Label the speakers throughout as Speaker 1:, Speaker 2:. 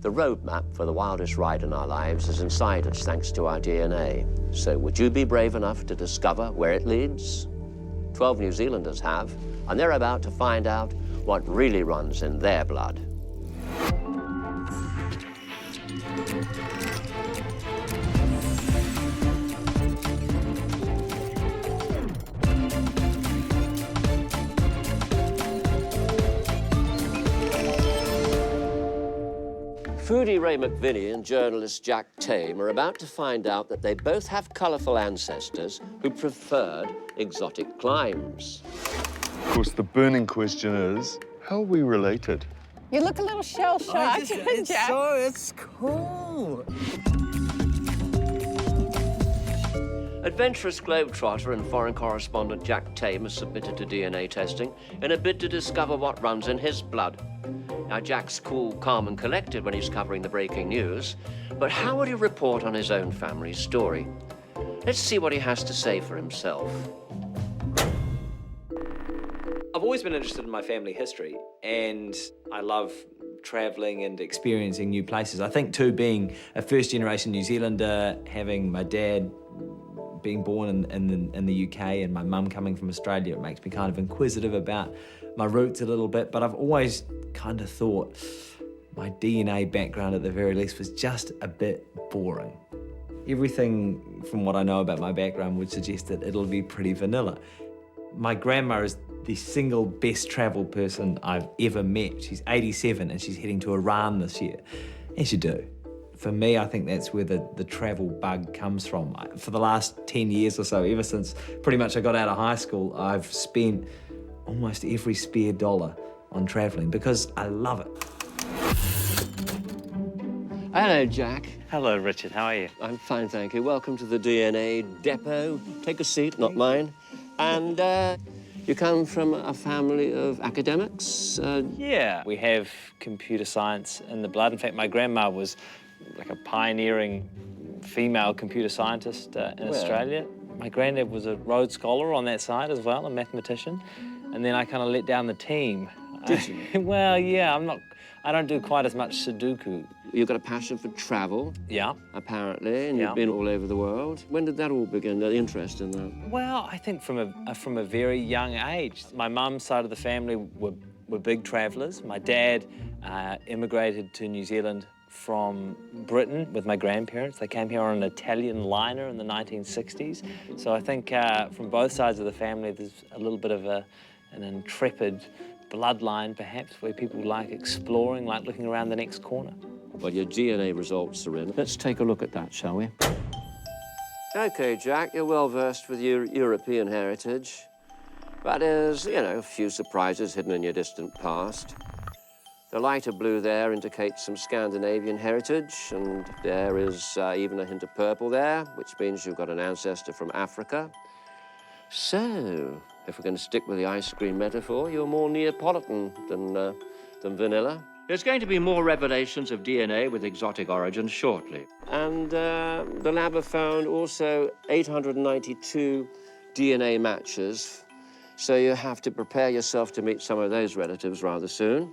Speaker 1: The roadmap for the wildest ride in our lives is inside us thanks to our DNA. So would you be brave enough to discover where it leads? 12 New Zealanders have, and they're about to find out what really runs in their blood. Foodie Ray McVinnie and journalist Jack Tame are about to find out that they both have colourful ancestors who preferred exotic climes.
Speaker 2: Of course, the burning question is, how are we related?
Speaker 3: You look a little shell-shocked, Jack.
Speaker 4: It's cool.
Speaker 1: Adventurous globetrotter and foreign correspondent Jack Tame has submitted to DNA testing in a bid to discover what runs in his blood. Now, Jack's cool, calm and collected when he's covering the breaking news, but how would he report on his own family's story? Let's see what he has to say for himself.
Speaker 4: I've always been interested in my family history, and I love travelling and experiencing new places. I think, too, being a first-generation New Zealander, having my dad being born in the UK and my mum coming from Australia, it makes me kind of inquisitive about my roots a little bit, but I've always kind of thought my DNA background, at the very least, was just a bit boring. Everything from what I know about my background would suggest that it'll be pretty vanilla. My grandma is the single best travelled person I've ever met. She's 87 and she's heading to Iran this year, as you do. For me, I think that's where the travel bug comes from. For the last 10 years or so, ever since pretty much I got out of high school, I've spent almost every spare dollar on travelling because I love it.
Speaker 1: Hello, Jack.
Speaker 5: Hello, Richard. How are you?
Speaker 1: I'm fine, thank you. Welcome to the DNA depot. Take a seat, not mine. And you come from a family of academics?
Speaker 5: Yeah, we have computer science in the blood. In fact, my grandma was like a pioneering female computer scientist in Australia. My granddad was a Rhodes Scholar on that side as well, a mathematician. And then I kind of let down the team.
Speaker 1: Did you?
Speaker 5: Well, yeah, I don't do quite as much Sudoku.
Speaker 1: You've got a passion for travel.
Speaker 5: Yeah.
Speaker 1: Apparently, and
Speaker 5: Yeah.
Speaker 1: you've been all over the world. When did that all begin, the interest in that?
Speaker 5: Well, I think from a very young age. My mum's side of the family were big travellers. My dad immigrated to New Zealand from Britain with my grandparents. They came here on an Italian liner in the 1960s. So I think from both sides of the family, there's a little bit of an intrepid bloodline, perhaps, where people like exploring, like looking around the next corner.
Speaker 1: Well, your DNA results are in. Let's take a look at that, shall we? OK, Jack, you're well versed with your European heritage. But there's, a few surprises hidden in your distant past. The lighter blue there indicates some Scandinavian heritage, and there is even a hint of purple there, which means you've got an ancestor from Africa. So, if we're going to stick with the ice cream metaphor, you're more Neapolitan than vanilla. There's going to be more revelations of DNA with exotic origins shortly. And the lab have found also 892 DNA matches, so you have to prepare yourself to meet some of those relatives rather soon.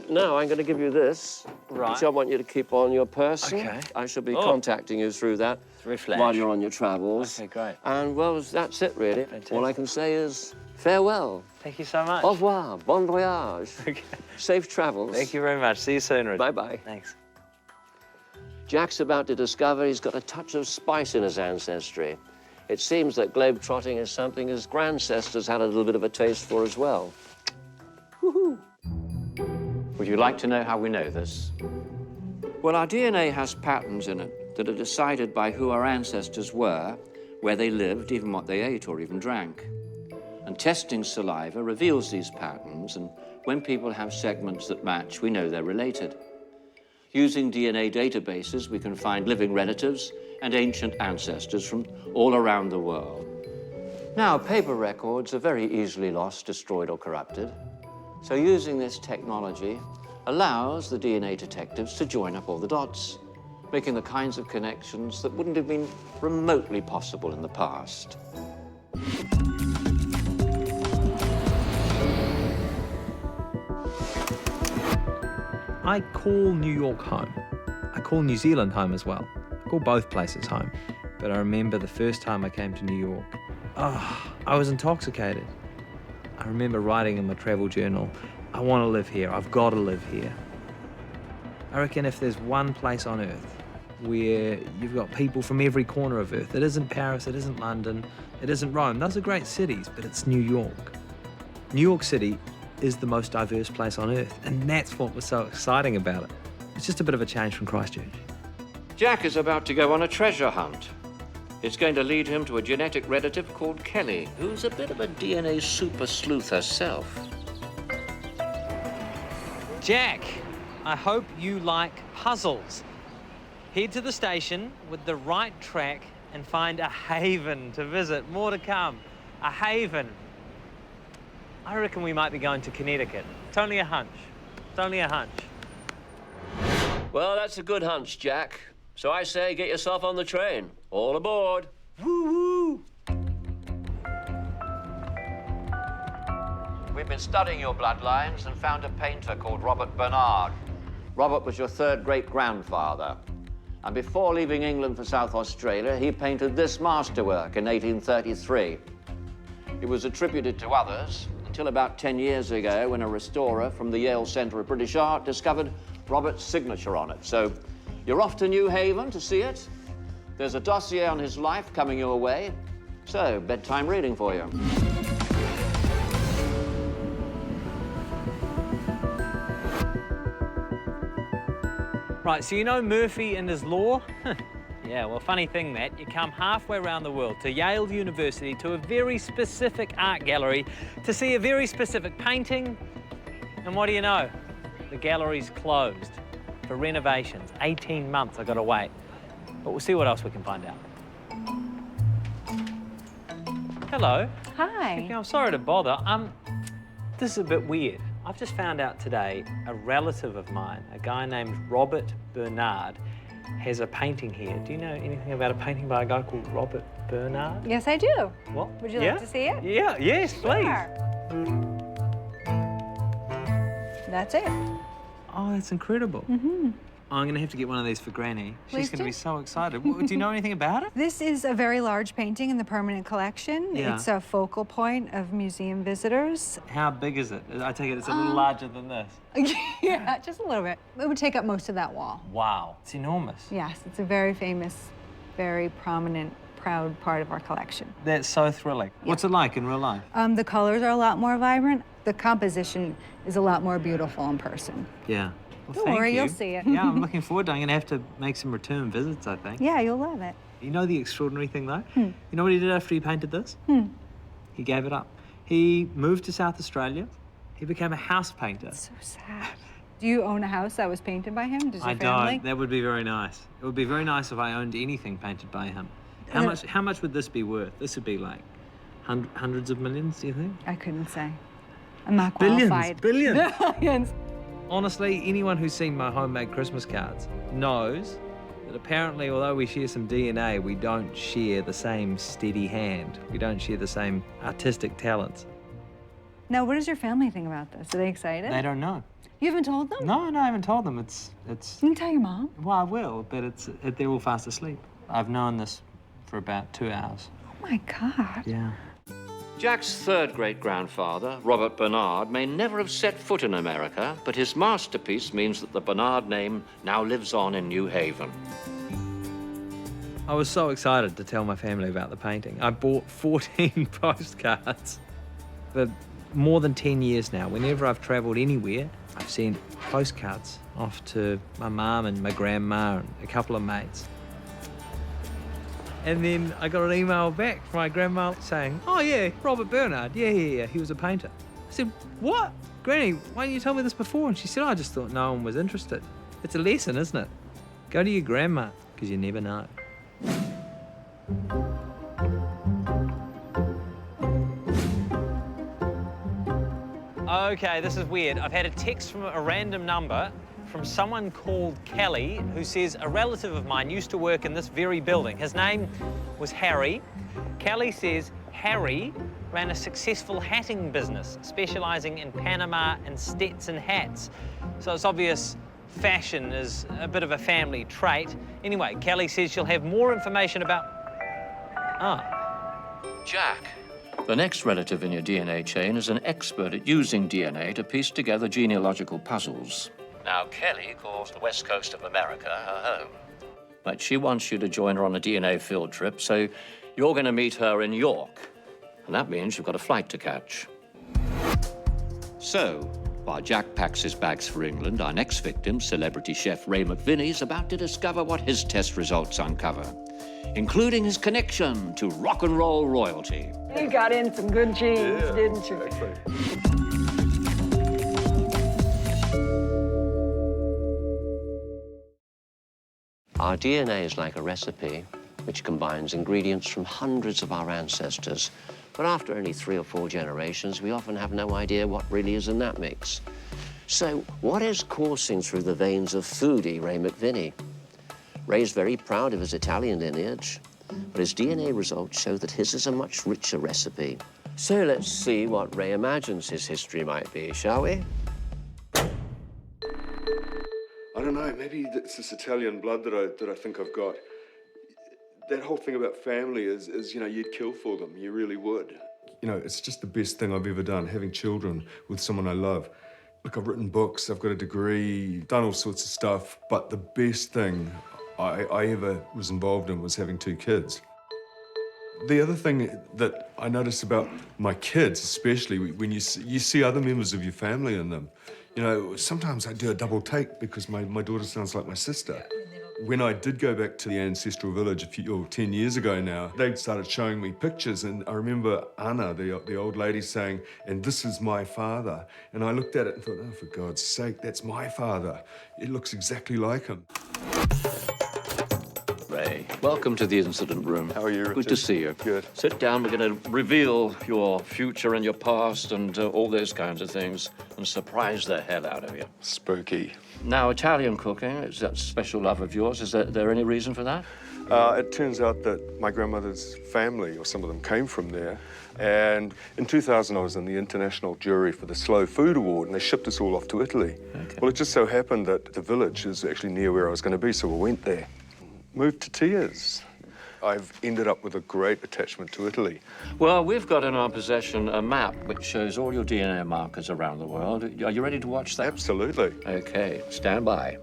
Speaker 1: Now, I'm going to give you this, which I want you to keep on your person.
Speaker 5: Okay.
Speaker 1: I shall be contacting you through that while you're on your travels.
Speaker 5: Okay, great.
Speaker 1: And, well, that's it, really.
Speaker 5: Fantastic.
Speaker 1: All I can say is farewell.
Speaker 5: Thank you so much.
Speaker 1: Au revoir. Bon voyage.
Speaker 5: Okay.
Speaker 1: Safe travels.
Speaker 5: Thank you very much. See you soon, Richard.
Speaker 1: Bye-bye.
Speaker 5: Thanks.
Speaker 1: Jack's about to discover he's got a touch of spice in his ancestry. It seems that globe-trotting is something his grandcestors had a little bit of a taste for as well. Woohoo! Would you like to know how we know this? Well, our DNA has patterns in it that are decided by who our ancestors were, where they lived, even what they ate or even drank. And testing saliva reveals these patterns, and when people have segments that match, we know they're related. Using DNA databases, we can find living relatives and ancient ancestors from all around the world. Now, paper records are very easily lost, destroyed, or corrupted. So using this technology allows the DNA detectives to join up all the dots, making the kinds of connections that wouldn't have been remotely possible in the past.
Speaker 4: I call New York home. I call New Zealand home as well. I call both places home. But I remember the first time I came to New York, I was intoxicated. I remember writing in my travel journal, I want to live here, I've got to live here. I reckon if there's one place on earth where you've got people from every corner of earth, it isn't Paris, it isn't London, it isn't Rome, those are great cities, but it's New York. New York City is the most diverse place on earth, and that's what was so exciting about it. It's just a bit of a change from Christchurch.
Speaker 1: Jack is about to go on a treasure hunt. It's going to lead him to a genetic relative called Kelly, who's a bit of a DNA super sleuth herself.
Speaker 5: Jack, I hope you like puzzles. Head to the station with the right track and find a haven to visit. More to come. A haven. I reckon we might be going to Connecticut. It's only a hunch. It's only a hunch.
Speaker 1: Well, that's a good hunch, Jack. So I say get yourself on the train. All aboard.
Speaker 5: Woo-woo!
Speaker 1: We've been studying your bloodlines and found a painter called Robert Bernard. Robert was your third great-grandfather. And before leaving England for South Australia, he painted this masterwork in 1833. It was attributed to others until about 10 years ago when a restorer from the Yale Centre of British Art discovered Robert's signature on it. So you're off to New Haven to see it. There's a dossier on his life coming your way. So, bedtime reading for you.
Speaker 5: Right, so you know Murphy and his law? Yeah, well, funny thing that, you come halfway around the world to Yale University to a very specific art gallery to see a very specific painting, and what do you know? The gallery's closed for renovations. 18 months I gotta wait. But we'll see what else we can find out. Hello.
Speaker 3: Hi.
Speaker 5: I'm sorry to bother. This is a bit weird. I've just found out today a relative of mine, a guy named Robert Bernard, has a painting here. Do you know anything about a painting by a guy called Robert Bernard?
Speaker 3: Yes, I do.
Speaker 5: What?
Speaker 3: Would you like to see it?
Speaker 5: Yeah, yes, please.
Speaker 3: Sure. That's it.
Speaker 5: Oh, that's incredible.
Speaker 3: Mm-hmm.
Speaker 5: Oh, I'm going to have to get one of these for Granny.
Speaker 3: Please
Speaker 5: She's going to
Speaker 3: do.
Speaker 5: be so excited. Do you know anything about it?
Speaker 3: This is a very large painting in the permanent collection.
Speaker 5: Yeah.
Speaker 3: It's a focal point of museum visitors.
Speaker 5: How big is it? I take it it's a little larger than this.
Speaker 3: Yeah, just a little bit. It would take up most of that wall.
Speaker 5: Wow, it's enormous.
Speaker 3: Yes, it's a very famous, very prominent, proud part of our collection.
Speaker 5: That's so thrilling.
Speaker 3: Yeah.
Speaker 5: What's it like in real life?
Speaker 3: The colors are a lot more vibrant. The composition is a lot more beautiful in person.
Speaker 5: Yeah. Well,
Speaker 3: Don't
Speaker 5: thank
Speaker 3: worry,
Speaker 5: you.
Speaker 3: you'll see it.
Speaker 5: Yeah, I'm looking forward to it. I'm going to have to make some return visits, I think.
Speaker 3: Yeah, you'll love it.
Speaker 5: You know the extraordinary thing, though? You know what he did after he painted this? He gave it up. He moved to South Australia. He became a house painter.
Speaker 3: So sad. Do you own a house that was painted by him? Does your
Speaker 5: I
Speaker 3: family?
Speaker 5: don't. That would be very nice. It would be very nice if I owned anything painted by him. How much would this be worth? This would be like hundreds of millions, do you think?
Speaker 3: I couldn't say. I'm not
Speaker 5: Billions.
Speaker 3: qualified.
Speaker 5: Billions.
Speaker 3: Billions.
Speaker 5: Honestly, anyone who's seen my homemade Christmas cards knows that apparently, although we share some DNA, we don't share the same steady hand. We don't share the same artistic talents.
Speaker 3: Now, what does your family think about this? Are they excited?
Speaker 5: They don't know.
Speaker 3: You haven't told them?
Speaker 5: No, I haven't told them. It's.
Speaker 3: You can tell your mom.
Speaker 5: Well, I will, but they're all fast asleep. I've known this for about 2 hours.
Speaker 3: Oh my God.
Speaker 5: Yeah.
Speaker 1: Jack's third great-grandfather, Robert Bernard, may never have set foot in America, but his masterpiece means that the Bernard name now lives on in New Haven.
Speaker 5: I was so excited to tell my family about the painting. I bought 14 postcards. For more than 10 years now, whenever I've travelled anywhere, I've sent postcards off to my mum and my grandma and a couple of mates. And then I got an email back from my grandma saying, oh yeah, Robert Bernard, yeah, he was a painter. I said, what? Granny, why didn't you tell me this before? And she said, I just thought no one was interested. It's a lesson, isn't it? Go to your grandma, because you never know. Okay, this is weird. I've had a text from a random number from someone called Kelly, who says a relative of mine used to work in this very building. His name was Harry. Kelly says Harry ran a successful hatting business, specializing in Panama and Stetson hats. So it's obvious fashion is a bit of a family trait. Anyway, Kelly says she'll have more information about...
Speaker 1: Jack. The next relative in your DNA chain is an expert at using DNA to piece together genealogical puzzles. Now, Kelly calls the west coast of America her home. But she wants you to join her on a DNA field trip, so you're going to meet her in York. And that means you've got a flight to catch. So, while Jack packs his bags for England, our next victim, celebrity chef Ray McVinnie, is about to discover what his test results uncover, including his connection to rock and roll royalty.
Speaker 6: You got in some good genes, didn't you?
Speaker 1: Our DNA is like a recipe which combines ingredients from hundreds of our ancestors. But after only 3 or 4 generations, we often have no idea what really is in that mix. So what is coursing through the veins of foodie Ray McVinnie? Ray's very proud of his Italian lineage, but his DNA results show that his is a much richer recipe. So let's see what Ray imagines his history might be, shall we?
Speaker 2: I don't know, maybe it's this Italian blood that I think I've got. That whole thing about family is, you know, you'd kill for them, you really would. You know, it's just the best thing I've ever done, having children with someone I love. Look, I've written books, I've got a degree, done all sorts of stuff, but the best thing I ever was involved in was having 2 kids. The other thing that I notice about my kids, especially when you see other members of your family in them, you know, sometimes I do a double take because my daughter sounds like my sister. When I did go back to the ancestral village 10 years ago now, they started showing me pictures, and I remember Anna, the old lady, saying, "And this is my father." And I looked at it and thought, oh, for God's sake, that's my father. It looks exactly like him.
Speaker 1: Ray, welcome to the incident room.
Speaker 2: How are you, Richard?
Speaker 1: Good to see you.
Speaker 2: Good.
Speaker 1: Sit down. We're going to reveal your future and your past and all those kinds of things and surprise the hell out of you.
Speaker 2: Spooky.
Speaker 1: Now, Italian cooking, is that special love of yours? Is there any reason for that?
Speaker 2: It turns out that my grandmother's family, or some of them, came from there. And in 2000, I was in the international jury for the Slow Food Award, and they shipped us all off to Italy.
Speaker 1: Okay.
Speaker 2: Well, it just so happened that the village is actually near where I was going to be, so we went there. Moved to tears. I've ended up with a great attachment to Italy.
Speaker 1: Well, we've got in our possession a map which shows all your DNA markers around the world. Are you ready to watch that?
Speaker 2: Absolutely.
Speaker 1: Okay, stand by.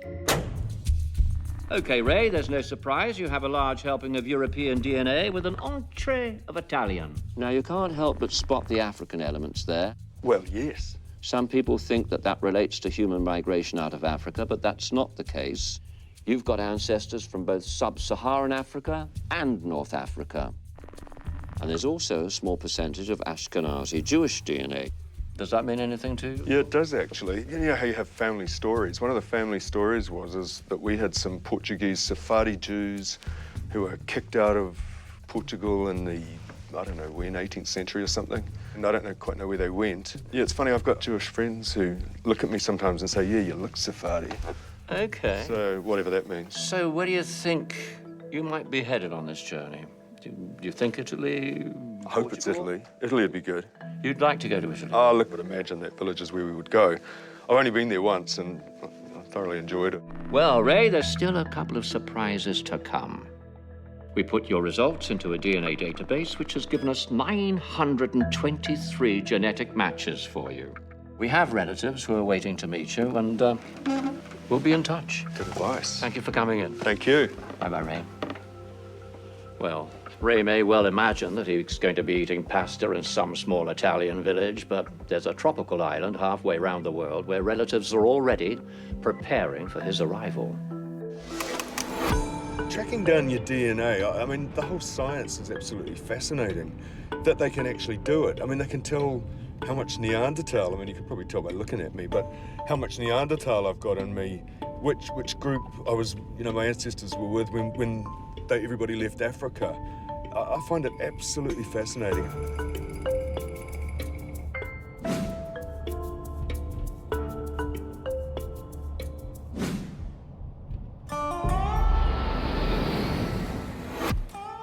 Speaker 1: Okay, Ray, there's no surprise. You have a large helping of European DNA with an entree of Italian. Now, you can't help but spot the African elements there.
Speaker 2: Well, yes.
Speaker 1: Some people think that that relates to human migration out of Africa, but that's not the case. You've got ancestors from both sub-Saharan Africa and North Africa. And there's also a small percentage of Ashkenazi Jewish DNA. Does that mean anything to you?
Speaker 2: Yeah, it does, actually. You know how you have family stories? One of the family stories is that we had some Portuguese Sephardi Jews who were kicked out of Portugal in the, I don't know when, 18th century or something. And I don't quite know where they went. Yeah, it's funny, I've got Jewish friends who look at me sometimes and say, yeah, you look Sephardi.
Speaker 1: Okay.
Speaker 2: So, whatever that means.
Speaker 1: So where do you think you might be headed on this journey? Do you think Italy?
Speaker 2: I hope it's Italy. Italy would be good.
Speaker 1: You'd like to go to Italy?
Speaker 2: Oh, look, I would imagine that village is where we would go. I've only been there once and I thoroughly enjoyed it.
Speaker 1: Well, Ray, there's still a couple of surprises to come. We put your results into a DNA database, which has given us 923 genetic matches for you. We have relatives who are waiting to meet you, and we'll be in touch.
Speaker 2: Good advice.
Speaker 1: Thank you for coming in.
Speaker 2: Thank you.
Speaker 1: Bye-bye, Ray. Well, Ray may well imagine that he's going to be eating pasta in some small Italian village, but there's a tropical island halfway around the world where relatives are already preparing for his arrival.
Speaker 2: Tracking down your DNA, I mean, the whole science is absolutely fascinating. That they can actually do it. I mean, they can tell how much Neanderthal, I mean, you could probably tell by looking at me, but how much Neanderthal I've got in me, which group I was, you know, my ancestors were with when everybody left Africa. I find it absolutely fascinating.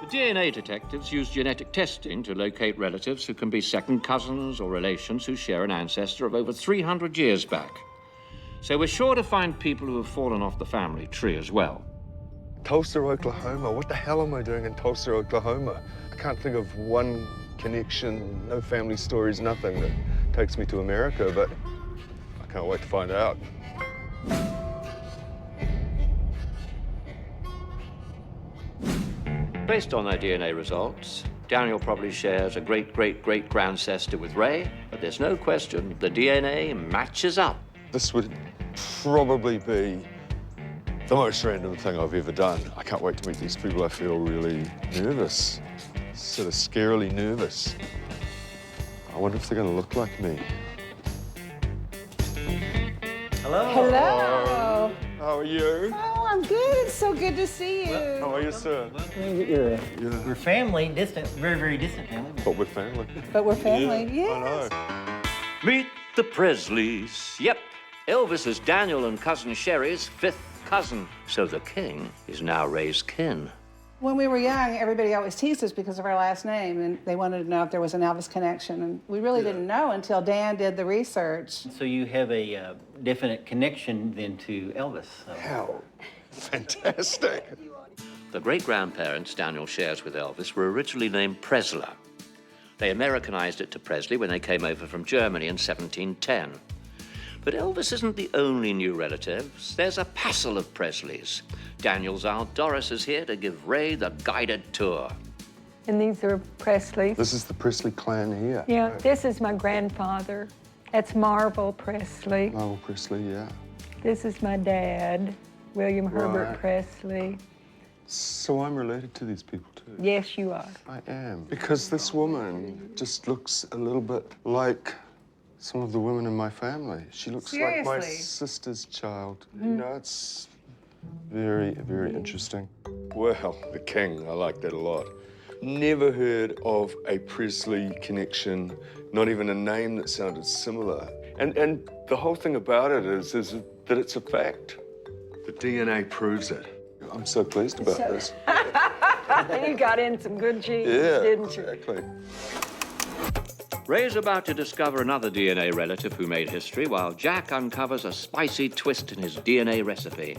Speaker 1: DNA detectives use genetic testing to locate relatives who can be second cousins or relations who share an ancestor of over 300 years back.
Speaker 7: So we're sure to find people who have fallen off the family tree as well.
Speaker 2: Tulsa, Oklahoma. What the hell am I doing in Tulsa, Oklahoma? I can't think of one connection, no family stories, nothing that takes me to America, but I can't wait to find out.
Speaker 1: Based on their DNA results, Daniel probably shares a great-great-great-grandancestor with Ray, but there's no question the DNA matches up.
Speaker 2: This would probably be the most random thing I've ever done. I can't wait to meet these people. I feel really nervous, sort of scarily nervous. I wonder if they're going to look like me.
Speaker 4: Hello.
Speaker 6: Hello.
Speaker 2: How are you?
Speaker 6: Oh, I'm good. It's so good to see you.
Speaker 2: How are you, sir?
Speaker 8: We're family, distant, very, very distant family.
Speaker 2: But we're family.
Speaker 6: But we're family,
Speaker 2: I
Speaker 6: yes.
Speaker 2: know.
Speaker 1: Meet the Presleys. Yep, Elvis is Daniel and cousin Sherry's fifth cousin, so the king is now Ray's kin.
Speaker 6: When we were young, everybody always teased us because of our last name, and they wanted to know if there was an Elvis connection. And we really didn't know until Dan did the research.
Speaker 8: So you have a definite connection then to Elvis. So.
Speaker 2: How fantastic.
Speaker 1: The great-grandparents Daniel shares with Elvis were originally named Presley. They Americanized it to Presley when they came over from Germany in 1710. But Elvis isn't the only new relatives. There's a passel of Presleys. Daniel's Aunt Doris is here to give Ray the guided tour.
Speaker 9: And these are Presley.
Speaker 2: This is the Presley clan here.
Speaker 9: Yeah, this is my grandfather. That's Marvel Presley.
Speaker 2: Marvel Presley, yeah.
Speaker 9: This is my dad, William Herbert
Speaker 2: Right.
Speaker 9: Presley.
Speaker 2: So I'm related to these people too?
Speaker 9: Yes, you are.
Speaker 2: I am. Because this woman just looks a little bit like some of the women in my family. She looks like my
Speaker 6: Seriously?
Speaker 2: sister's child. You know, it's very, very interesting. Well, the king, I like that a lot. Never heard of a Presley connection, not even a name that sounded similar. And the whole thing about it is that it's a fact. The DNA proves it. I'm so pleased about this.
Speaker 6: You got in some good genes,
Speaker 2: Yeah,
Speaker 6: didn't you?
Speaker 2: exactly.
Speaker 1: Ray's about to discover another DNA relative who made history, while Jack uncovers a spicy twist in his DNA recipe.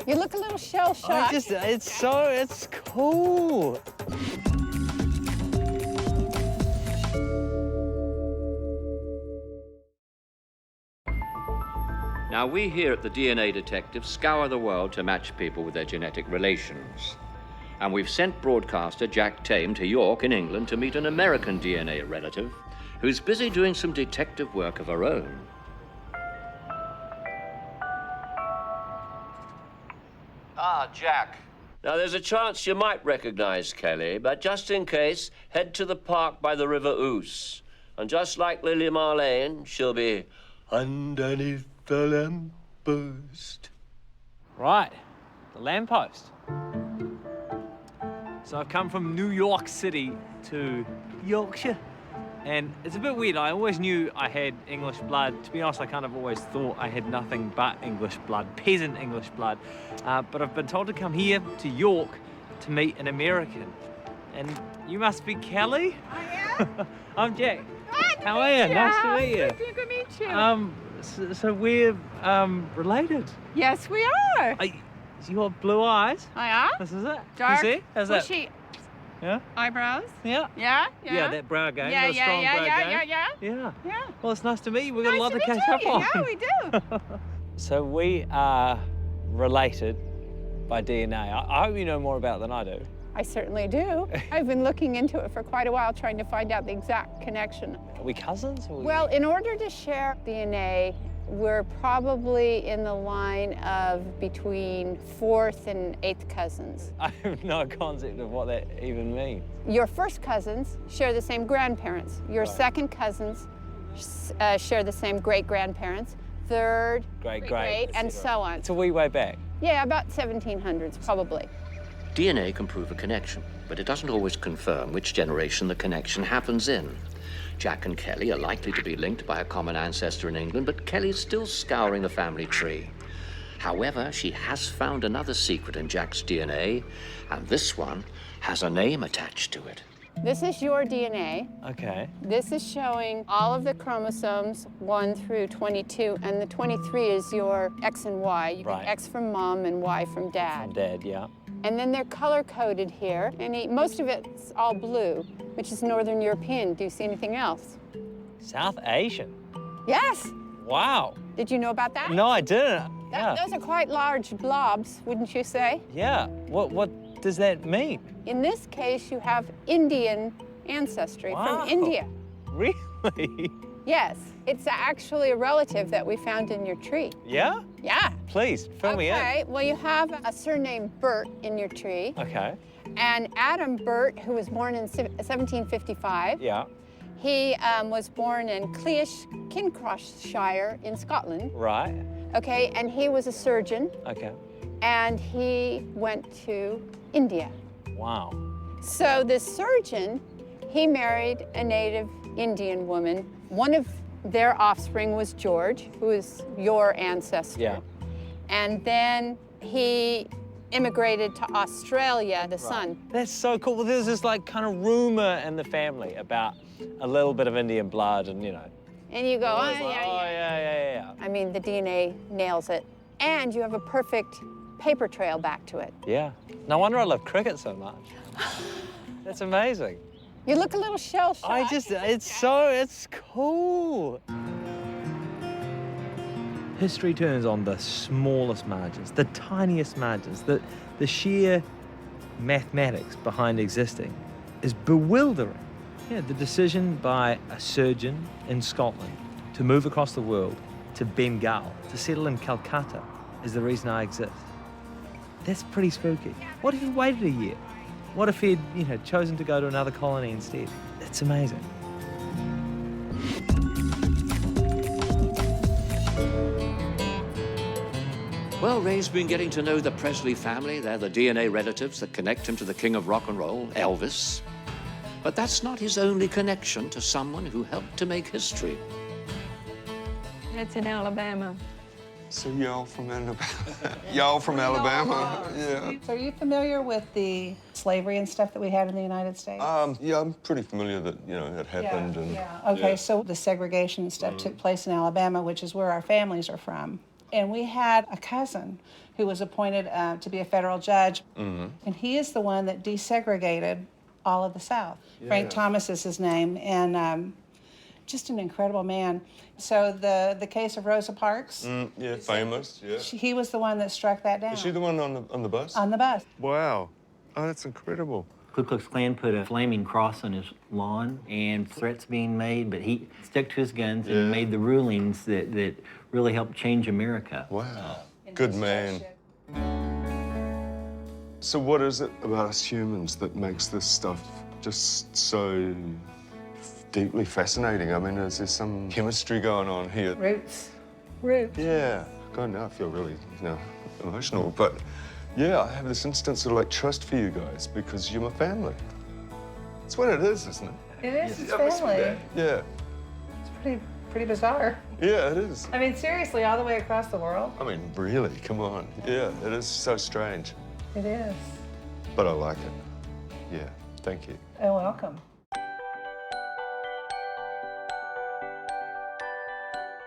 Speaker 10: You look a little shell-shocked.
Speaker 5: It's cool.
Speaker 1: Now, we here at the DNA Detectives scour the world to match people with their genetic relations. And we've sent broadcaster Jack Tame to York in England to meet an American DNA relative who's busy doing some detective work of her own. Ah, Jack. Now, there's a chance you might recognize Kelly, but just in case, head to the park by the River Ouse. And just like Lily Marlene, she'll be underneath the lamppost.
Speaker 5: Right, the lamppost. So I've come from New York City to Yorkshire. And it's a bit weird. I always knew I had English blood. To be honest, I kind of always thought I had nothing but English blood, peasant English blood. But I've been told to come here to York to meet an American. And you must be Kelly?
Speaker 10: I am.
Speaker 5: I'm Jack.
Speaker 10: Hi,
Speaker 5: How are you? Nice to meet you.
Speaker 10: Good to meet you.
Speaker 5: So we're related.
Speaker 10: Yes, we are.
Speaker 5: You have blue eyes.
Speaker 10: I am.
Speaker 5: This is it.
Speaker 10: Dark,
Speaker 5: You see? How's that?
Speaker 10: bushy
Speaker 5: Yeah?
Speaker 10: eyebrows.
Speaker 5: Yeah.
Speaker 10: Yeah,
Speaker 5: Yeah, that brow game.
Speaker 10: Yeah,
Speaker 5: got a strong brow game.
Speaker 10: yeah.
Speaker 5: Yeah.
Speaker 10: Yeah.
Speaker 5: Well, it's nice to meet you. We've got a lot to
Speaker 10: Nice
Speaker 5: catch up
Speaker 10: meet you.
Speaker 5: on.
Speaker 10: Yeah, we do.
Speaker 5: So we are related by DNA. I hope you know more about it than I do.
Speaker 10: I certainly do. I've been looking into it for quite a while, trying to find out the exact connection.
Speaker 5: Are we cousins? Or
Speaker 10: Well, in order to share DNA, we're probably in the line of between 4th and 8th cousins.
Speaker 5: I have no concept of what that even means.
Speaker 10: Your first cousins share the same grandparents. Your second cousins share the same great-grandparents. Third,
Speaker 5: Great,
Speaker 10: and so on.
Speaker 5: It's a wee way back.
Speaker 10: Yeah, about 1700s, probably.
Speaker 1: DNA can prove a connection, but it doesn't always confirm which generation the connection happens in. Jack and Kelly are likely to be linked by a common ancestor in England, but Kelly's still scouring the family tree. However, she has found another secret in Jack's DNA, and this one has a name attached to it.
Speaker 10: This is your DNA.
Speaker 5: Okay.
Speaker 10: This is showing all of the chromosomes 1 through 22, and the 23 is your X and Y. You
Speaker 5: Right.
Speaker 10: get X from mom and Y from dad.
Speaker 5: From Dad, yeah.
Speaker 10: And then they're color-coded here, and most of it's all blue, which is Northern European. Do you see anything else?
Speaker 5: South Asian.
Speaker 10: Yes!
Speaker 5: Wow.
Speaker 10: Did you know about that?
Speaker 5: No, I didn't. Yeah.
Speaker 10: Those are quite large blobs, wouldn't you say?
Speaker 5: Yeah. What does that mean?
Speaker 10: In this case, you have Indian ancestry
Speaker 5: Wow.
Speaker 10: from India.
Speaker 5: Really?
Speaker 10: Yes, it's actually a relative that we found in your tree.
Speaker 5: Yeah?
Speaker 10: Yeah.
Speaker 5: Please, fill me in.
Speaker 10: Okay, well, you have a surname Burt in your tree.
Speaker 5: Okay.
Speaker 10: And Adam Burt, who was born in 1755,
Speaker 5: Yeah.
Speaker 10: he was born in Cleash, Kincroshire in Scotland.
Speaker 5: Right.
Speaker 10: Okay, and he was a surgeon,
Speaker 5: Okay.
Speaker 10: and he went to India.
Speaker 5: Wow.
Speaker 10: So this surgeon, he married a native Indian woman. One of their offspring was George, who is your ancestor.
Speaker 5: Yeah.
Speaker 10: And then he immigrated to Australia, the son.
Speaker 5: That's so cool. Well, there's this like kind of rumor in the family about a little bit of Indian blood, and you know.
Speaker 10: And you go, oh,
Speaker 5: It's like, yeah.
Speaker 10: I mean, the DNA nails it. And you have a perfect paper trail back to it.
Speaker 5: Yeah. No wonder I love cricket so much. That's amazing.
Speaker 10: You look a little shell-shocked.
Speaker 5: It's cool. History turns on the smallest margins, the tiniest margins, the sheer mathematics behind existing is bewildering. Yeah, the decision by a surgeon in Scotland to move across the world to Bengal, to settle in Calcutta, is the reason I exist. That's pretty spooky. What if he waited a year? What if he'd, chosen to go to another colony instead? It's amazing.
Speaker 1: Well, Ray's been getting to know the Presley family. They're the DNA relatives that connect him to the king of rock and roll, Elvis. But that's not his only connection to someone who helped to make history.
Speaker 9: It's in Alabama.
Speaker 2: So y'all from Alabama? Y'all from Alabama? Yeah.
Speaker 6: So are you familiar with the slavery and stuff that we had in the United States?
Speaker 2: Yeah, I'm pretty familiar that, it happened.
Speaker 6: Okay, so the segregation and stuff took place in Alabama, which is where our families are from. And we had a cousin who was appointed to be a federal judge, and he is the one that desegregated all of the South. Yeah. Frank Thomas is his name, and just an incredible man. So the case of Rosa Parks.
Speaker 2: Famous, yeah.
Speaker 6: He was the one that struck that down.
Speaker 2: Is she the one on the bus?
Speaker 6: On the bus.
Speaker 2: Wow. Oh, that's incredible.
Speaker 8: Ku Klux Klan put a flaming cross on his lawn and threats being made, but he stuck to his guns and made the rulings that really helped change America.
Speaker 2: Wow. Good man. So what is it about us humans that makes this stuff just so deeply fascinating? I mean, is there some chemistry going on here?
Speaker 6: Roots.
Speaker 2: Yeah. God, now I feel really, emotional. But yeah, I have this instance of like trust for you guys because you're my family. That's what it is, isn't it?
Speaker 6: It is. It's family.
Speaker 2: Yeah.
Speaker 6: It's pretty bizarre.
Speaker 2: Yeah, it is.
Speaker 6: I mean, seriously, all the way across the world.
Speaker 2: I mean, really, come on. Yeah, it is so strange.
Speaker 6: It is.
Speaker 2: But I like it. Yeah, thank you.
Speaker 6: Oh, welcome.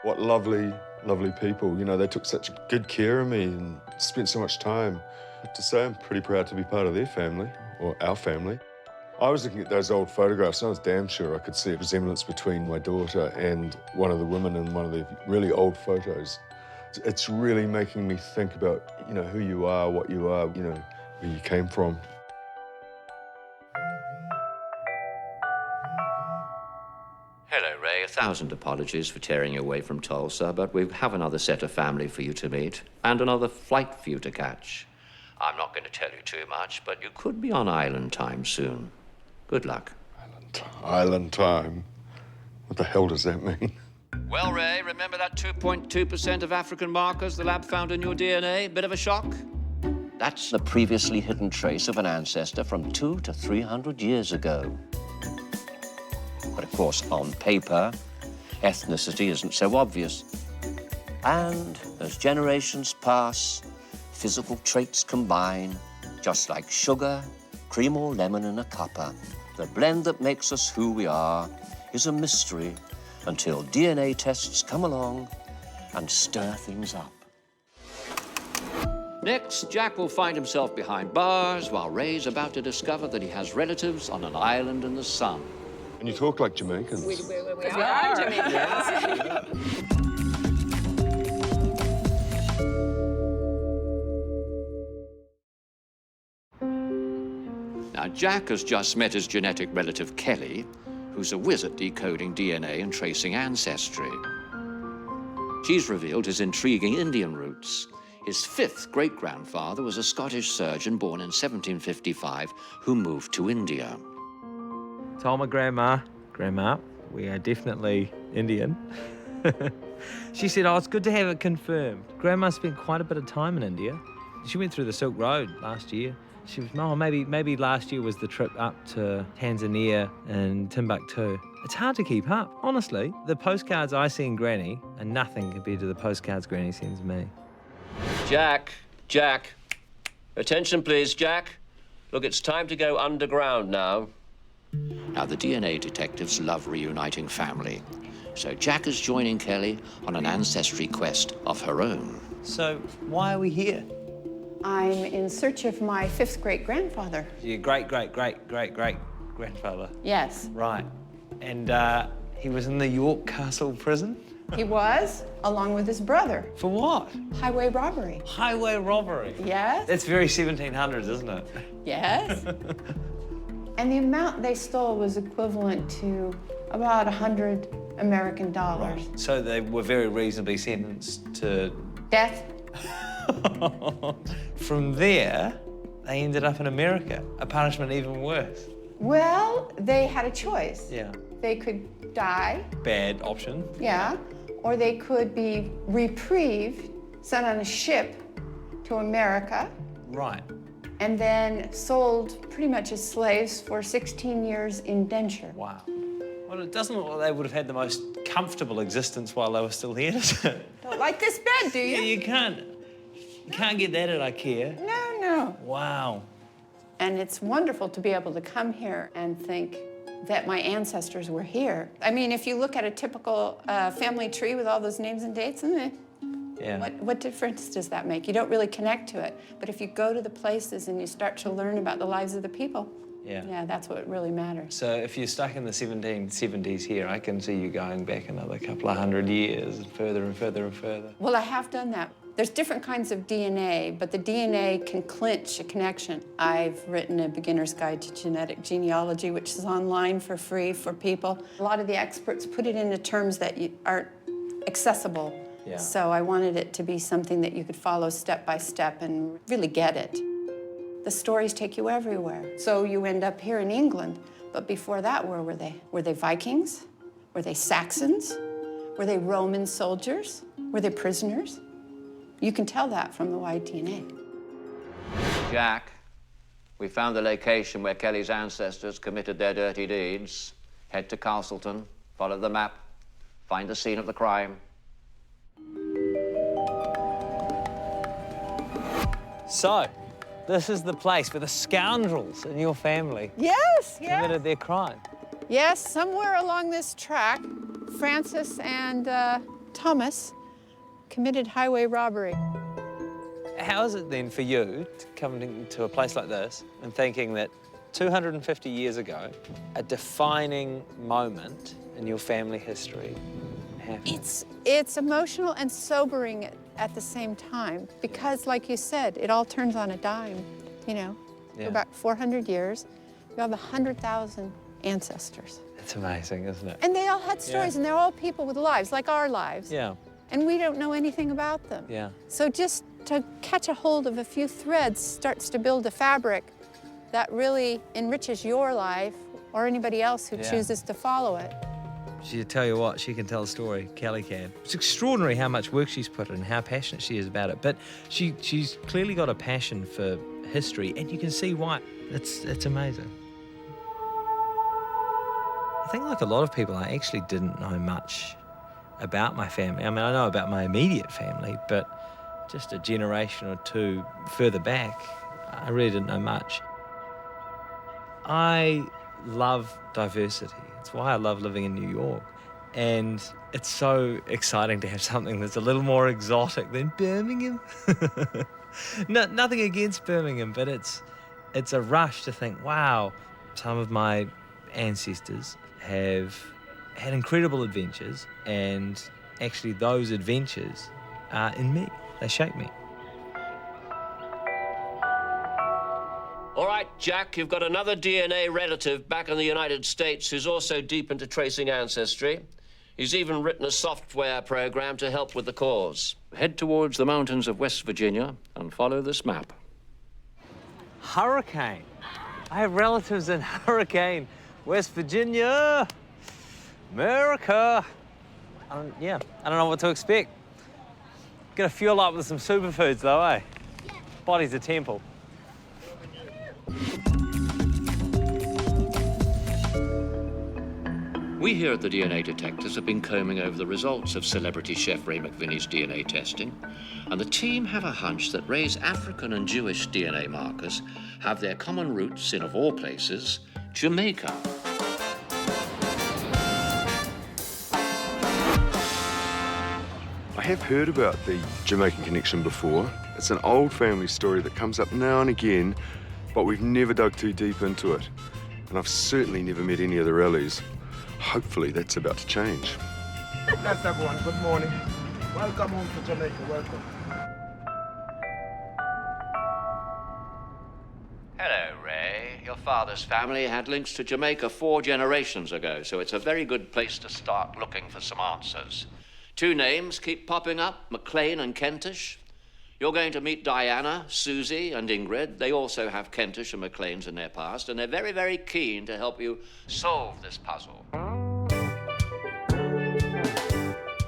Speaker 2: What lovely, lovely people. They took such good care of me and spent so much time. I have to say, I'm pretty proud to be part of their family, or our family. I was looking at those old photographs and I was damn sure I could see a resemblance between my daughter and one of the women in one of the really old photos. It's really making me think about, who you are, what you are, where you came from.
Speaker 1: Hello, Ray. 1,000 apologies for tearing you away from Tulsa, but we have another set of family for you to meet and another flight for you to catch. I'm not going to tell you too much, but you could be on island time soon. Good luck.
Speaker 2: Island time? What the hell does that mean?
Speaker 1: Well, Ray, remember that 2.2% of African markers the lab found in your DNA? Bit of a shock? That's the previously hidden trace of an ancestor from 200 to 300 years ago. But of course, on paper, ethnicity isn't so obvious. And as generations pass, physical traits combine, just like sugar, cream or lemon in a cuppa. The blend that makes us who we are is a mystery until DNA tests come along and stir things up. Next, Jack will find himself behind bars while Ray's about to discover that he has relatives on an island in the sun.
Speaker 2: And you talk like Jamaicans.
Speaker 11: We are Jamaicans.
Speaker 1: Now, Jack has just met his genetic relative, Kelly, who's a whiz at decoding DNA and tracing ancestry. She's revealed his intriguing Indian roots. His fifth great-grandfather was a Scottish surgeon born in 1755 who moved to India.
Speaker 5: Told my grandma, we are definitely Indian. She said, oh, it's good to have it confirmed. Grandma spent quite a bit of time in India. She went through the Silk Road last year. She was, oh, maybe last year was the trip up to Tanzania and Timbuktu. It's hard to keep up, honestly. The postcards I send Granny are nothing compared to the postcards Granny sends me.
Speaker 1: Jack. Attention, please, Jack. Look, it's time to go underground now. Now, the DNA detectives love reuniting family. So Jack is joining Kelly on an ancestry quest of her own.
Speaker 5: So, why are we here?
Speaker 10: I'm in search of my fifth great-grandfather.
Speaker 5: Your great-great-great-great-grandfather?
Speaker 10: Yes.
Speaker 5: Right. And he was in the York Castle prison?
Speaker 10: He was, along with his brother.
Speaker 5: For what?
Speaker 10: Highway robbery.
Speaker 5: Highway robbery?
Speaker 10: Yes.
Speaker 5: That's very 1700s, isn't it?
Speaker 10: Yes. And the amount they stole was equivalent to about $100 American dollars.
Speaker 5: Right. So they were very reasonably sentenced to...
Speaker 10: Death.
Speaker 5: From there, they ended up in America, a punishment even worse.
Speaker 10: Well, they had a choice.
Speaker 5: Yeah.
Speaker 10: They could die.
Speaker 5: Bad option.
Speaker 10: Yeah. Or they could be reprieved, sent on a ship to America.
Speaker 5: Right.
Speaker 10: And then sold pretty much as slaves for 16 years indenture.
Speaker 5: Wow. Well, it doesn't look like they would have had the most comfortable existence while they were still here, does it?
Speaker 10: Don't like this bed, do you?
Speaker 5: Yeah, you can't get that at IKEA.
Speaker 10: No.
Speaker 5: Wow.
Speaker 10: And it's wonderful to be able to come here and think that my ancestors were here. I mean, if you look at a typical family tree with all those names and dates,
Speaker 5: yeah.
Speaker 10: What difference does that make? You don't really connect to it. But if you go to the places and you start to learn about the lives of the people, yeah, that's what really matters.
Speaker 5: So if you're stuck in the 1770s here, I can see you going back another couple of hundred years and further and further and further.
Speaker 10: Well, I have done that. There's different kinds of DNA, but the DNA can clinch a connection. I've written a beginner's guide to genetic genealogy, which is online for free for people. A lot of the experts put it into terms that aren't accessible.
Speaker 5: Yeah.
Speaker 10: So I wanted it to be something that you could follow step by step and really get it. The stories take you everywhere. So you end up here in England, but before that, where were they? Were they Vikings? Were they Saxons? Were they Roman soldiers? Were they prisoners? You can tell that from the wide DNA.
Speaker 1: Jack, we found the location where Kelly's ancestors committed their dirty deeds. Head to Castleton, follow the map, find the scene of the crime.
Speaker 5: So, this is the place where the scoundrels in your family committed their crime.
Speaker 10: Yes, somewhere along this track, Francis and Thomas committed highway robbery.
Speaker 5: How is it then for you coming to a place like this and thinking that 250 years ago, a defining moment in your family history happened?
Speaker 10: It's emotional and sobering at the same time because, like you said, it all turns on a dime, you know.
Speaker 5: Yeah.
Speaker 10: For about 400 years, we have 100,000 ancestors.
Speaker 5: It's amazing, isn't it?
Speaker 10: And they all had stories, and they're all people with lives, like our lives.
Speaker 5: Yeah.
Speaker 10: And we don't know anything about them.
Speaker 5: Yeah.
Speaker 10: So just to catch a hold of a few threads starts to build a fabric that really enriches your life or anybody else who chooses to follow it.
Speaker 5: She tell you what, she can tell a story. Kelly can. It's extraordinary how much work she's put in and how passionate she is about it. But she's clearly got a passion for history, and you can see why. It's amazing. I think like a lot of people, I actually didn't know much about my family. I mean, I know about my immediate family, but just a generation or two further back, I really didn't know much. I love diversity. It's why I love living in New York. And it's so exciting to have something that's a little more exotic than Birmingham. No, nothing against Birmingham, but it's a rush to think, wow, some of my ancestors have had incredible adventures, and actually those adventures are in me. They shape me.
Speaker 1: All right, Jack, you've got another DNA relative back in the United States who's also deep into tracing ancestry. He's even written a software program to help with the cause. Head towards the mountains of West Virginia and follow this map.
Speaker 5: Hurricane. I have relatives in Hurricane, West Virginia, America. I don't know what to expect. Gonna fuel up with some superfoods though, eh? Body's a temple.
Speaker 1: We here at the DNA Detectives have been combing over the results of celebrity chef Ray McVinnie's DNA testing, and the team have a hunch that Ray's African and Jewish DNA markers have their common roots in, of all places, Jamaica.
Speaker 2: I have heard about the Jamaican connection before. It's an old family story that comes up now and again, but we've never dug too deep into it. And I've certainly never met any of the rallies. Hopefully that's about to change.
Speaker 12: Yes, everyone, good morning. Welcome home to Jamaica, welcome.
Speaker 1: Hello, Ray. Your father's family had links to Jamaica 4 generations ago, so it's a very good place to start looking for some answers. 2 names keep popping up, McLean and Kentish. You're going to meet Diana, Susie, and Ingrid. They also have Kentish and McLeans in their past, and they're very, very keen to help you solve this puzzle.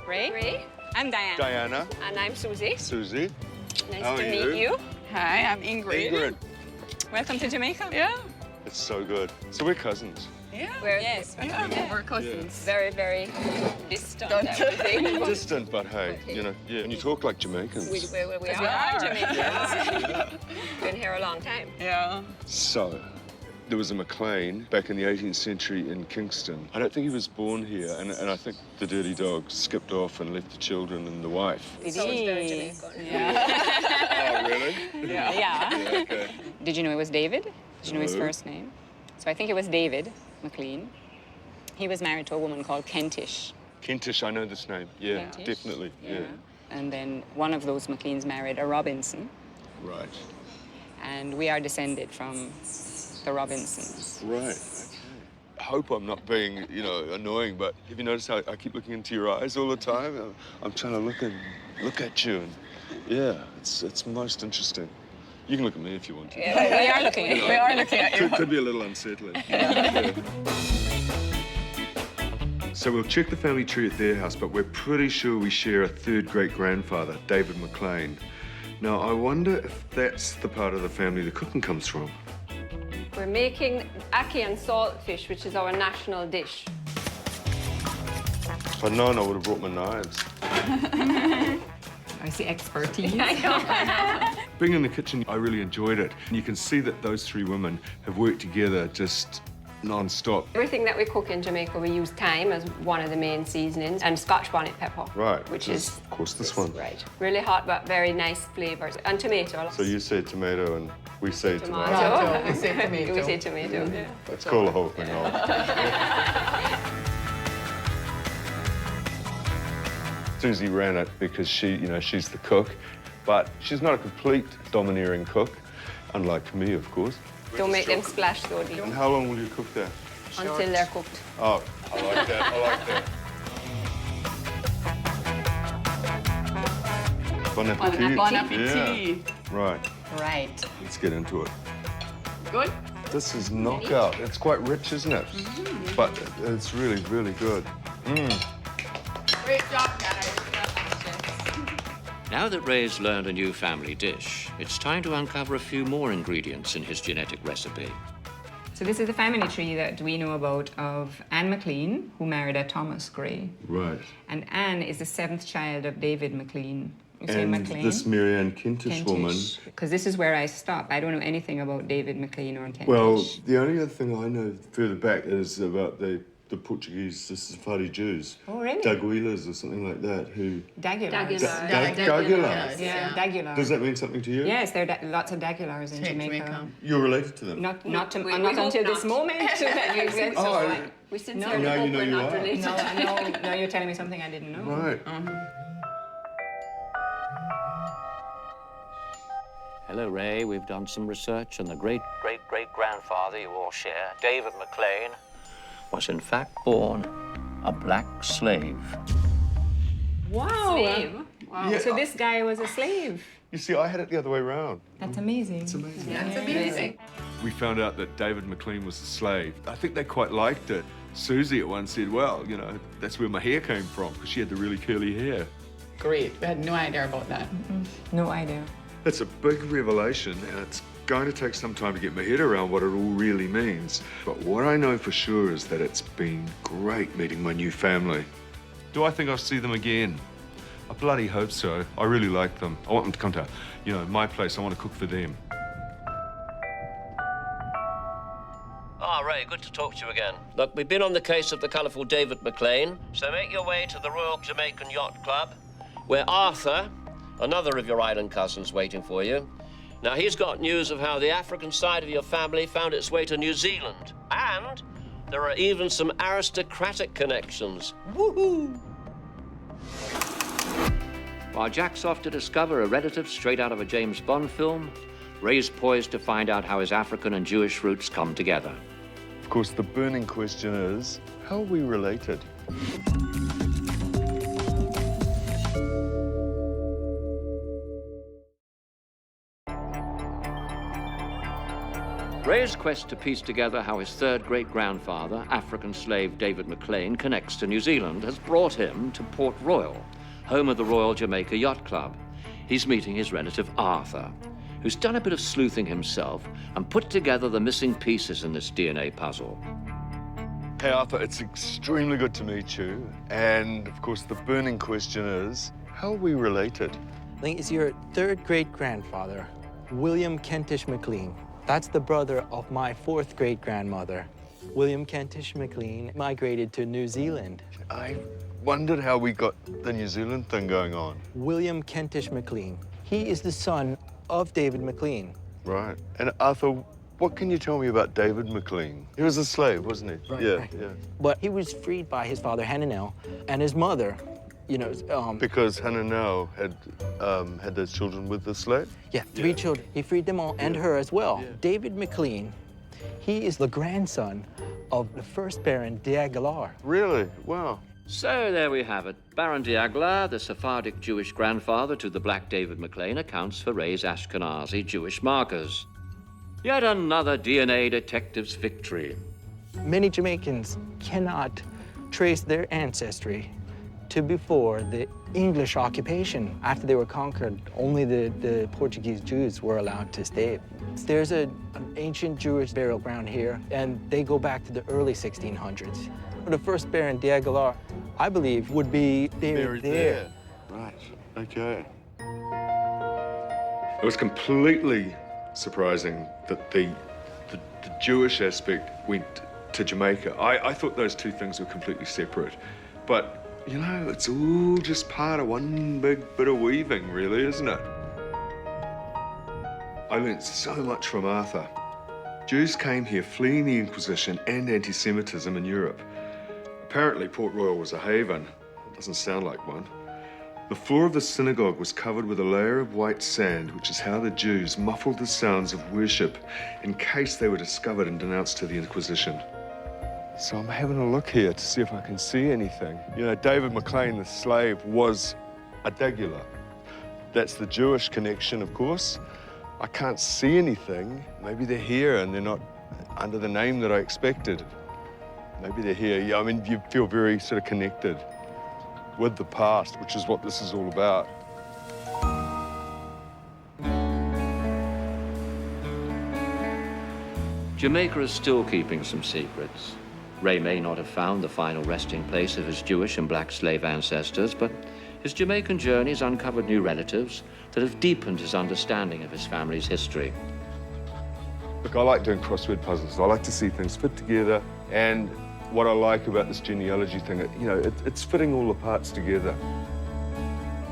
Speaker 11: Ray. I'm Diana.
Speaker 2: Diana.
Speaker 11: And I'm Susie.
Speaker 2: Susie.
Speaker 11: Nice
Speaker 2: How
Speaker 11: to
Speaker 2: are
Speaker 11: meet you. Hi, I'm Ingrid.
Speaker 2: Ingrid.
Speaker 11: Welcome to Jamaica. Yeah.
Speaker 2: It's so good. So we're cousins.
Speaker 11: Yeah. We're cousins.
Speaker 2: Yeah.
Speaker 11: Very, very distant, I would think.
Speaker 2: Distant, but hey, you know, and you talk like Jamaicans.
Speaker 11: We are Jamaicans. Been here a long time. Yeah.
Speaker 2: So, there was a McLean back in the 18th century in Kingston. I don't think he was born here, and I think the dirty dog skipped off and left the children and the wife.
Speaker 11: It is very Jamaican.
Speaker 2: Yeah. Oh, really?
Speaker 11: Yeah.
Speaker 2: Okay.
Speaker 11: Did you know it was David? Did you know his first name? So I think it was David McLean. He was married to a woman called Kentish.
Speaker 2: Kentish, I know this name. Yeah,
Speaker 11: Kentish?
Speaker 2: definitely. Yeah.
Speaker 11: And then one of those McLeans married a Robinson.
Speaker 2: Right.
Speaker 11: And we are descended from the Robinsons.
Speaker 2: Right. Okay. I hope I'm not being, annoying, but have you noticed how I keep looking into your eyes all the time? I'm trying to look at you, and yeah, it's most interesting. You can look at me if you want to.
Speaker 11: Yeah, we are looking at you. We are looking at you.
Speaker 2: Could be a little unsettling. Yeah. So we'll check the family tree at their house, but we're pretty sure we share a 3rd great-grandfather, David McLean. Now, I wonder if that's the part of the family the cooking comes from.
Speaker 13: We're making ackee and saltfish, which is our national dish.
Speaker 2: If I'd known, I would have brought my knives.
Speaker 11: I see expertise.
Speaker 2: Being in the kitchen, I really enjoyed it. And you can see that those 3 women have worked together just non-stop.
Speaker 13: Everything that we cook in Jamaica, we use thyme as one of the main seasonings, and Scotch bonnet pepper.
Speaker 2: Right.
Speaker 13: Which is,
Speaker 2: of course, this one.
Speaker 13: Right. Really hot, but very nice flavors. And tomato.
Speaker 2: So you say tomato, and we say tomato.
Speaker 11: No, we say tomato.
Speaker 13: We say tomato. Yeah.
Speaker 2: Let's call the whole thing off. Susie ran it because she's the cook, but she's not a complete domineering cook, unlike me, of course.
Speaker 13: Don't make them splash, though, deep.
Speaker 2: And how long will you cook that?
Speaker 13: Until they're cooked.
Speaker 2: Oh, I like that. I like that. Bon appetit.
Speaker 11: Bon appetit.
Speaker 2: Yeah. Right.
Speaker 11: Right.
Speaker 2: Let's get into it.
Speaker 11: Good?
Speaker 2: This is knockout. It's quite rich, isn't it? Mm-hmm. But it's really, really good.
Speaker 11: Great job, guys.
Speaker 1: Now that Ray's learned a new family dish, it's time to uncover a few more ingredients in his genetic recipe.
Speaker 11: So this is the family tree that we know about of Anne McLean, who married a Thomas Gray.
Speaker 2: Right.
Speaker 11: And Anne is the 7th child of David McLean, You say
Speaker 2: and
Speaker 11: McLean?
Speaker 2: this Marianne Kentish woman.
Speaker 11: Because this is where I stopped. I don't know anything about David McLean or Kentish.
Speaker 2: Well, the only other thing I know further back is about the Portuguese, the Sephardi Jews.
Speaker 11: Oh, really?
Speaker 2: Daguilas or something like that, who...
Speaker 11: Dagulars.
Speaker 2: Dagulars?
Speaker 11: Yeah, Dagulars.
Speaker 2: Does that mean something to you?
Speaker 11: Yes, there are lots of Dagulars in Jamaica.
Speaker 2: You're related to them?
Speaker 11: Not until this moment. That makes sense.
Speaker 13: We sincerely
Speaker 2: now
Speaker 13: hope
Speaker 2: you know
Speaker 13: we're
Speaker 2: you
Speaker 13: not
Speaker 2: are.
Speaker 13: related.
Speaker 11: No, you're telling me something I didn't know.
Speaker 2: Right.
Speaker 1: Hello, Ray. We've done some research, and the great-great-great-grandfather you all share, David McLean, was in fact born a black slave.
Speaker 11: Wow.
Speaker 13: Slave?
Speaker 11: Wow.
Speaker 2: Yeah,
Speaker 11: So this guy was a slave.
Speaker 2: You see, I had it the other way around.
Speaker 11: That's amazing.
Speaker 2: It's amazing.
Speaker 13: That's amazing.
Speaker 2: We found out that David McLean was a slave. I think they quite liked it. Susie at once said, well, you know, that's where my hair came from, because she had the really curly hair.
Speaker 14: Great. We had no idea about that.
Speaker 11: No idea.
Speaker 2: That's a big revelation, and it's going to take some time to get my head around what it all really means. But what I know for sure is that it's been great meeting my new family. Do I think I'll see them again? I bloody hope so. I really like them. I want them to come to, you know, my place. I want to cook for them.
Speaker 1: Ah, Ray, good to talk to you again. Look, we've been on the case of the colourful David McLean, so make your way to the Royal Jamaican Yacht Club, where Arthur, another of your island cousins, waiting for you. Now, he's got news of how the African side of your family found its way to New Zealand, and there are even some aristocratic connections. Woohoo! While Jack's off to discover a relative straight out of a James Bond film, Ray's poised to find out how his African and Jewish roots come together.
Speaker 2: Of course, the burning question is, how are we related?
Speaker 1: Ray's quest to piece together how his third great-grandfather, African slave David McLean, connects to New Zealand has brought him to Port Royal, home of the Royal Jamaica Yacht Club. He's meeting his relative Arthur, who's done a bit of sleuthing himself and put together the missing pieces in this DNA puzzle.
Speaker 2: Hey, Arthur, it's extremely good to meet you. And, of course, the burning question is, how are we related?
Speaker 15: I think it's your third great-grandfather, William Kentish McLean. That's the brother of my fourth great-grandmother. William Kentish McLean migrated to New Zealand.
Speaker 2: I wondered how we got the New Zealand thing going on.
Speaker 15: William Kentish McLean. He is the son of David McLean.
Speaker 2: Right. And Arthur, what can you tell me about David McLean? He was a slave, wasn't he?
Speaker 15: Right,
Speaker 2: yeah,
Speaker 15: right.
Speaker 2: yeah.
Speaker 15: But he was freed by his father, Hananel, and his mother, you know...
Speaker 2: because Hananel had those children with the slave?
Speaker 15: Yeah, three children. He freed them all, and her as well. Yeah. David McLean, he is the grandson of the first Baron d'Aguilar.
Speaker 2: Really? Wow.
Speaker 1: So there we have it. Baron d'Aguilar, the Sephardic Jewish grandfather to the black David McLean, accounts for Ray's Ashkenazi Jewish markers. Yet another DNA detective's victory.
Speaker 15: Many Jamaicans cannot trace their ancestry to before the English occupation. After they were conquered, only the Portuguese Jews were allowed to stay. There's an ancient Jewish burial ground here, and they go back to the early 1600s. The first Baron d'Aguilar, I believe, would be buried there.
Speaker 2: Right, okay. It was completely surprising that the Jewish aspect went to Jamaica. I thought those two things were completely separate. But, you know, it's all just part of one big bit of weaving, really, isn't it? I learned so much from Arthur. Jews came here fleeing the Inquisition and anti-Semitism in Europe. Apparently, Port Royal was a haven. It doesn't sound like one. The floor of the synagogue was covered with a layer of white sand, which is how the Jews muffled the sounds of worship in case they were discovered and denounced to the Inquisition. So I'm having a look here to see if I can see anything. You know, David McLean, the slave, was a Daguilar. That's the Jewish connection, of course. I can't see anything. Maybe they're here and they're not under the name that I expected. Maybe they're here. Yeah, I mean, you feel very sort of connected with the past, which is what this is all about.
Speaker 1: Jamaica is still keeping some secrets. Ray may not have found the final resting place of his Jewish and black slave ancestors, but
Speaker 7: His Jamaican journeys uncovered new relatives that have deepened his understanding of his family's history.
Speaker 2: Look, I like doing crossword puzzles. I like to see things fit together. And what I like about this genealogy thing, it's fitting all the parts together.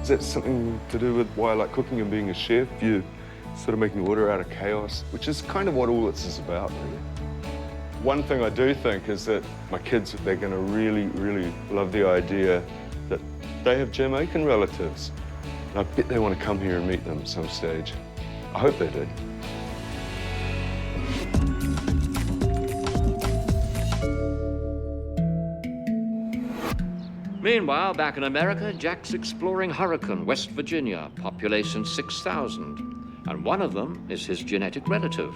Speaker 2: Is that something to do with why I like cooking and being a chef? You're sort of making order out of chaos, which is kind of what all this is about, really. One thing I do think is that my kids, they're going to really, really love the idea that they have Jamaican relatives. And I bet they want to come here and meet them at some stage. I hope they do.
Speaker 7: Meanwhile, back in America, Jack's exploring Hurricane, West Virginia, population 6,000. And one of them is his genetic relative.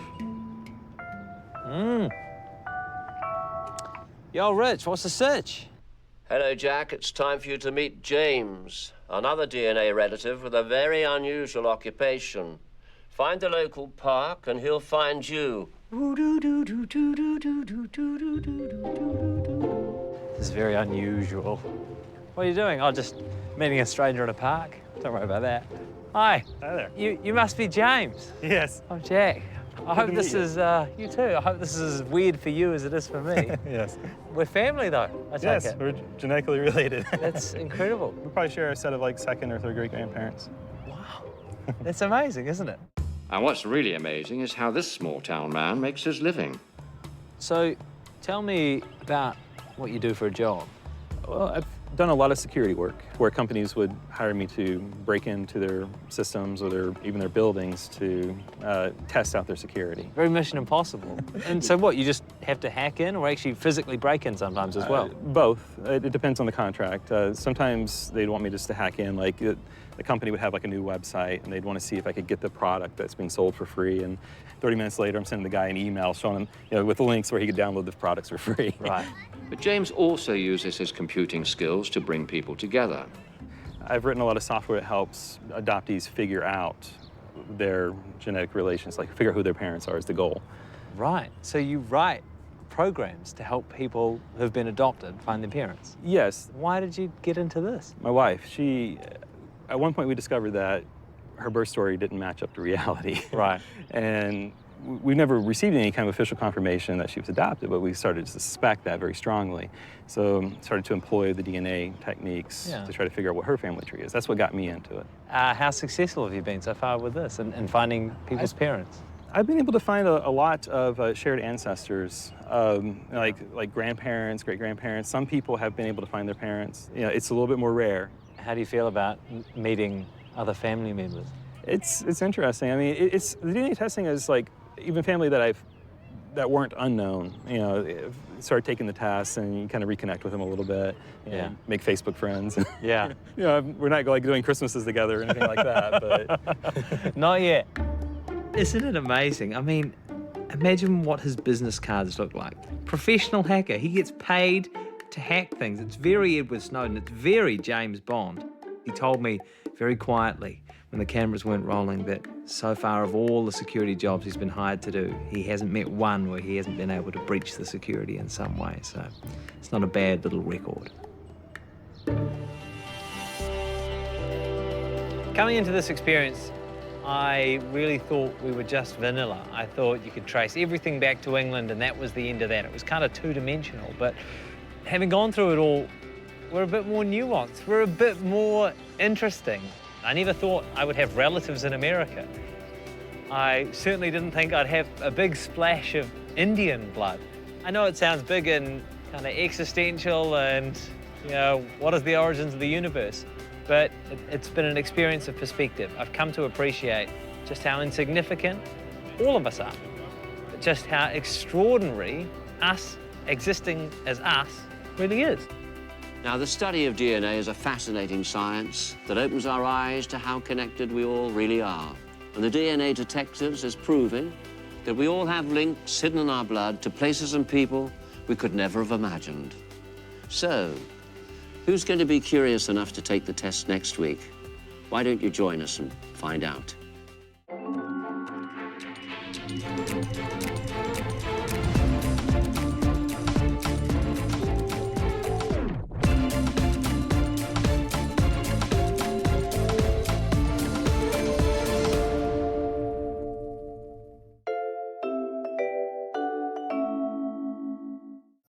Speaker 5: Yo, Rich, what's the search?
Speaker 1: Hello, Jack. It's time for you to meet James, another DNA relative with a very unusual occupation. Find the local park and he'll find you.
Speaker 5: This is very unusual. What are you doing? Oh, just meeting a stranger in a park. Don't worry about that. Hi.
Speaker 16: Hi there.
Speaker 5: You must be James.
Speaker 16: Yes.
Speaker 5: I'm Jack. I hope this is, you too. I hope this is as weird for you as it is for me.
Speaker 16: Yes.
Speaker 5: We're family, though, I take it.
Speaker 16: We're genetically related.
Speaker 5: That's incredible.
Speaker 16: We probably share a set of like second or third great grandparents.
Speaker 5: Wow. That's amazing, isn't it?
Speaker 7: And what's really amazing is how this small-town man makes his living.
Speaker 5: So, tell me about what you do for a job.
Speaker 16: Well, I've done a lot of security work where companies would hire me to break into their systems or even their buildings to test out their security.
Speaker 5: Very Mission Impossible. And so what, you just have to hack in or actually physically break in sometimes as well?
Speaker 16: Both. It depends on the contract. Sometimes they'd want me just to hack in, like the company would have like a new website and they'd want to see if I could get the product that's being sold for free. And 30 minutes later, I'm sending the guy an email showing him, with the links where he could download the products for free.
Speaker 5: Right.
Speaker 7: But James also uses his computing skills to bring people together.
Speaker 16: I've written a lot of software that helps adoptees figure out their genetic relations, like figure out who their parents are is the goal.
Speaker 5: Right. So you write programs to help people who've been adopted find their parents?
Speaker 16: Yes.
Speaker 5: Why did you get into this?
Speaker 16: My wife, at one point we discovered that her birth story didn't match up to reality.
Speaker 5: Right.
Speaker 16: And we never received any kind of official confirmation that she was adopted, but we started to suspect that very strongly. So started to employ the DNA techniques to try to figure out what her family tree is. That's what got me into it.
Speaker 5: How successful have you been so far with this and finding people's parents?
Speaker 16: I've been able to find a lot of shared ancestors, like grandparents, great-grandparents. Some people have been able to find their parents. It's a little bit more rare.
Speaker 5: How do you feel about meeting other family members?
Speaker 16: It's interesting. I mean, the DNA testing is like, even family that weren't unknown, start taking the tests and you kind of reconnect with them a little bit. Make Facebook friends.
Speaker 5: Yeah.
Speaker 16: We're not like doing Christmases together or anything like that, but.
Speaker 5: Not yet. Isn't it amazing? I mean, imagine what his business cards look like. Professional hacker, he gets paid to hack things. It's very Edward Snowden, it's very James Bond. He told me very quietly when the cameras weren't rolling that so far of all the security jobs he's been hired to do, he hasn't met one where he hasn't been able to breach the security in some way. So it's not a bad little record. Coming into this experience, I really thought we were just vanilla. I thought you could trace everything back to England and that was the end of that. It was kind of two-dimensional, but having gone through it all, we're a bit more nuanced. We're a bit more interesting. I never thought I would have relatives in America. I certainly didn't think I'd have a big splash of Indian blood. I know it sounds big and kind of existential and, what is the origins of the universe? But it's been an experience of perspective. I've come to appreciate just how insignificant all of us are, but just how extraordinary us existing as us really is.
Speaker 1: Now, the study of DNA is a fascinating science that opens our eyes to how connected we all really are. And the DNA Detectives is proving that we all have links hidden in our blood to places and people we could never have imagined. So, who's going to be curious enough to take the test next week? Why don't you join us and find out?